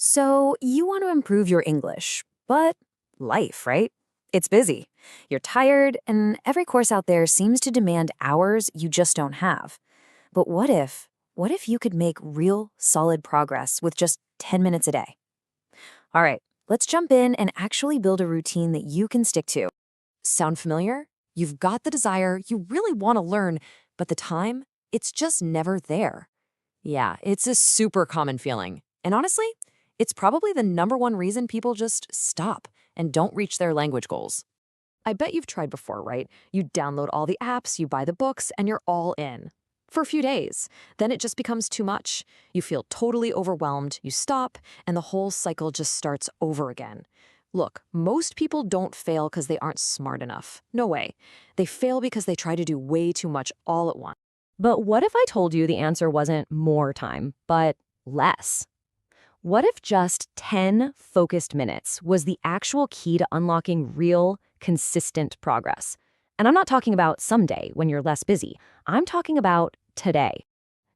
So, you want to improve your English, but life, right? It's busy. You're tired, and every course out there seems to demand hours you just don't have. But what if you could make real, solid progress with just 10 minutes a day? All right, let's jump in and actually build a routine that you can stick to. Sound familiar? You've got the desire, you really want to learn, but the time, it's just never there. Yeah, it's a super common feeling. And honestly, it's probably the number one reason people just stop and don't reach their language goals. I bet you've tried before, right? You download all the apps, you buy the books, and you're all in. For a few days. Then it just becomes too much. You feel totally overwhelmed, you stop, and the whole cycle just starts over again. Look, most people don't fail because they aren't smart enough. No way. They fail because they try to do way too much all at once. But what if I told you the answer wasn't more time, but less? What if just 10 focused minutes was the actual key to unlocking real, consistent progress? And I'm not talking about someday when you're less busy. I'm talking about today.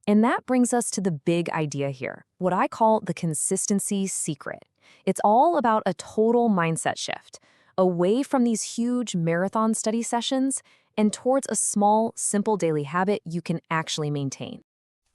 And that brings us to the big idea here, what I call the consistency secret. It's all about a total mindset shift, away from these huge marathon study sessions and towards a small, simple daily habit you can actually maintain.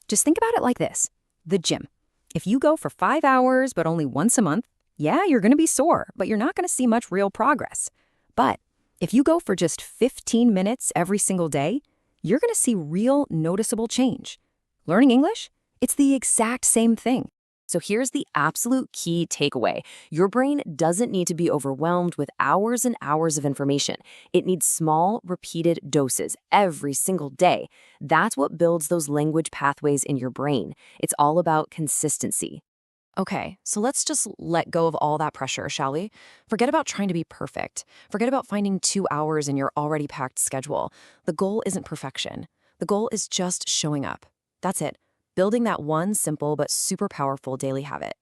Just think about it like this: the gym. If you go for 5 hours, but only once a month, yeah, you're going to be sore, but you're not going to see much real progress. But if you go for just 15 minutes every single day, you're going to see real, noticeable change. Learning English? It's the exact same thing. So here's the absolute key takeaway. Your brain doesn't need to be overwhelmed with hours and hours of information. It needs small, repeated doses every single day. That's what builds those language pathways in your brain. It's all about consistency. Okay, so let's just let go of all that pressure, shall we? Forget about trying to be perfect. Forget about finding 2 hours in your already packed schedule. The goal isn't perfection. The goal is just showing up. That's it. Building that one simple but super powerful daily habit.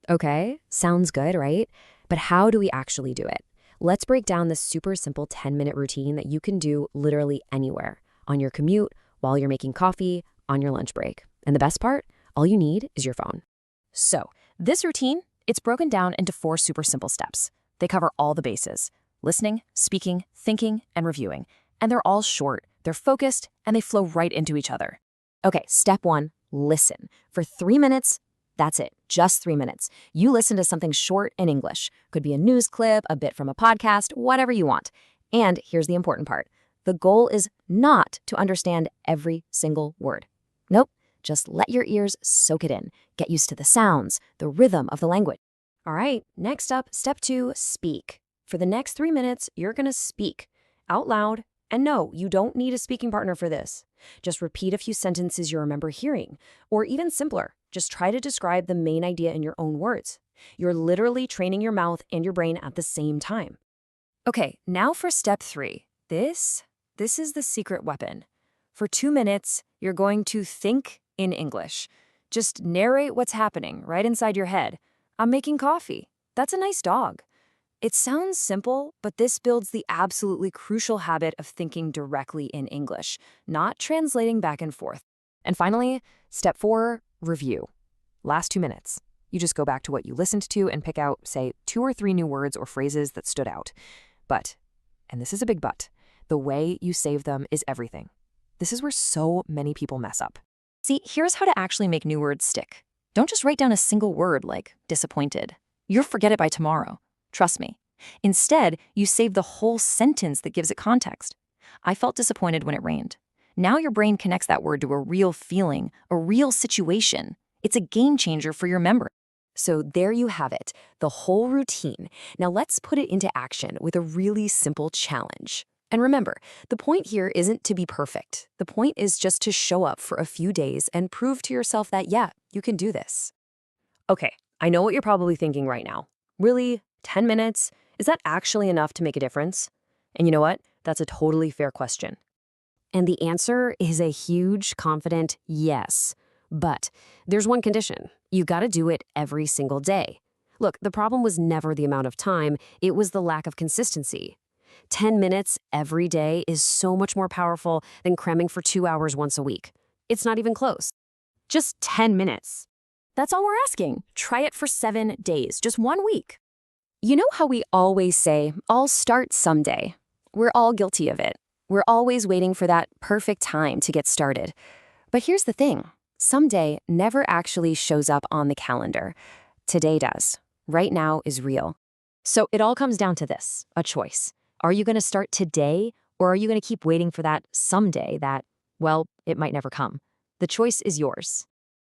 Okay, sounds good, right? But how do we actually do it? Let's break down this super simple 10-minute routine that you can do literally anywhere. On your commute, while you're making coffee, on your lunch break. And the best part? All you need is your phone. So, this routine, it's broken down into 4 super simple steps. They cover all the bases: listening, speaking, thinking, and reviewing. And they're all short, they're focused, and they flow right into each other. Okay, step 1, listen. For 3 minutes, that's it, just 3 minutes. You listen to something short in English. Could be a news clip, a bit from a podcast, whatever you want. And here's the important part. The goal is not to understand every single word. Nope, just let your ears soak it in. Get used to the sounds, the rhythm of the language. All right, next up, step 2, speak. For the next 3 minutes, you're gonna speak out loud. And no, you don't need a speaking partner for this. Just repeat a few sentences you remember hearing. Or even simpler, just try to describe the main idea in your own words. You're literally training your mouth and your brain at the same time. Okay, now for step 3. This is the secret weapon. For 2 minutes, you're going to think in English. Just narrate what's happening right inside your head. I'm making coffee. That's a nice dog. It sounds simple, but this builds the absolutely crucial habit of thinking directly in English, not translating back and forth. And finally, step 4, review. Last 2 minutes. You just go back to what you listened to and pick out, say, 2 or 3 new words or phrases that stood out. But, and this is a big but, the way you save them is everything. This is where so many people mess up. See, here's how to actually make new words stick. Don't just write down a single word like disappointed. You'll forget it by tomorrow. Trust me. Instead, you save the whole sentence that gives it context. I felt disappointed when it rained. Now your brain connects that word to a real feeling, a real situation. It's a game changer for your memory. So there you have it, the whole routine. Now let's put it into action with a really simple challenge. And remember, the point here isn't to be perfect. The point is just to show up for a few days and prove to yourself that, yeah, you can do this. Okay, I know what you're probably thinking right now. Really? 10 minutes? Is that actually enough to make a difference? And you know what? That's a totally fair question. And the answer is a huge, confident yes. But there's one condition. You got to do it every single day. Look, the problem was never the amount of time, it was the lack of consistency. 10 minutes every day is so much more powerful than cramming for 2 hours once a week. It's not even close. Just 10 minutes. That's all we're asking. Try it for 7 days, just 1 week. You know how we always say, I'll start someday? We're all guilty of it. We're always waiting for that perfect time to get started. But here's the thing. Someday never actually shows up on the calendar. Today does. Right now is real. So it all comes down to this, a choice. Are you going to start today, or are you going to keep waiting for that someday that, well, it might never come? The choice is yours.